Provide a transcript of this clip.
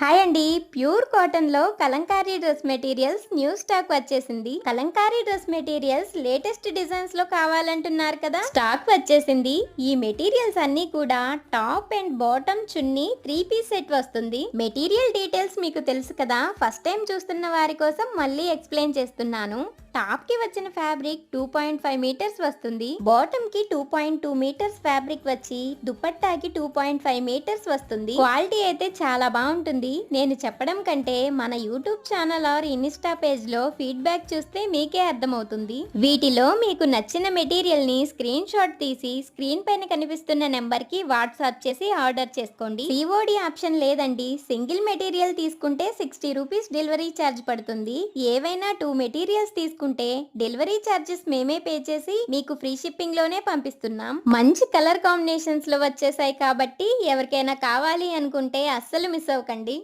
Hi అండి. Pure cotton లో Kalamkari dress materials new stock వచ్చేసింది. Kalamkari dress materials latest designs లో కావాలంటున్నారు కదా, స్టాక్ వచ్చేసింది. ఈ మెటీరియల్స్ అన్ని కూడా top and bottom chunni 3 piece set వస్తుంది. మెటీరియల్ డీటెయిల్స్ మీకు తెలుసు కదా, ఫస్ట్ టైం చూస్తున్న వారి కోసం మళ్ళీ ఎక్స్ప్లెయిన్ చేస్తున్నాను. టాప్ కి వచ్చిన ఫ్యాబ్రిక్ 2.5 మీటర్స్ వస్తుంది. బాటమ్ కి 2.2 మీటర్స్ ఫ్యాబ్రిక్ వచ్చి దుపట్టాకి 2.5 మీటర్స్ వస్తుంది. క్వాలిటీ అయితే చాలా బాగుంటుంది. నేను చెప్పడం కంటే మన YouTube channel or insta page లో ఫీడ్బ్యాక్ చూస్తే మీకే అర్థమవుతుంది. వీటిలో మీకు నచ్చిన మెటీరియల్ ని స్క్రీన్ షాట్ తీసి స్క్రీన్ పైన కనిపిస్తున్న నెంబర్ కి వాట్సాప్ చేసి ఆర్డర్ చేసుకోండి. సిఓడి ఆప్షన్ లేదండి. సింగిల్ మెటీరియల్ తీసుకుంటే 60 రూపీస్ డెలివరీ ఛార్జ్ పడుతుంది. ఏవైనా 2 మెటీరియల్స్ తీసుకుంటే డెలివరీ ఛార్జెస్ మేమే పే చేసి మీకు ఫ్రీ షిప్పింగ్ లోనే పంపిస్తున్నాం. మంచి కలర్ కాంబినేషన్స్ లో వచ్చేసాయి కాబట్టి ఎవరికైనా కావాలి అనుకుంటే అస్సలు మిస్ అవ్వకండి.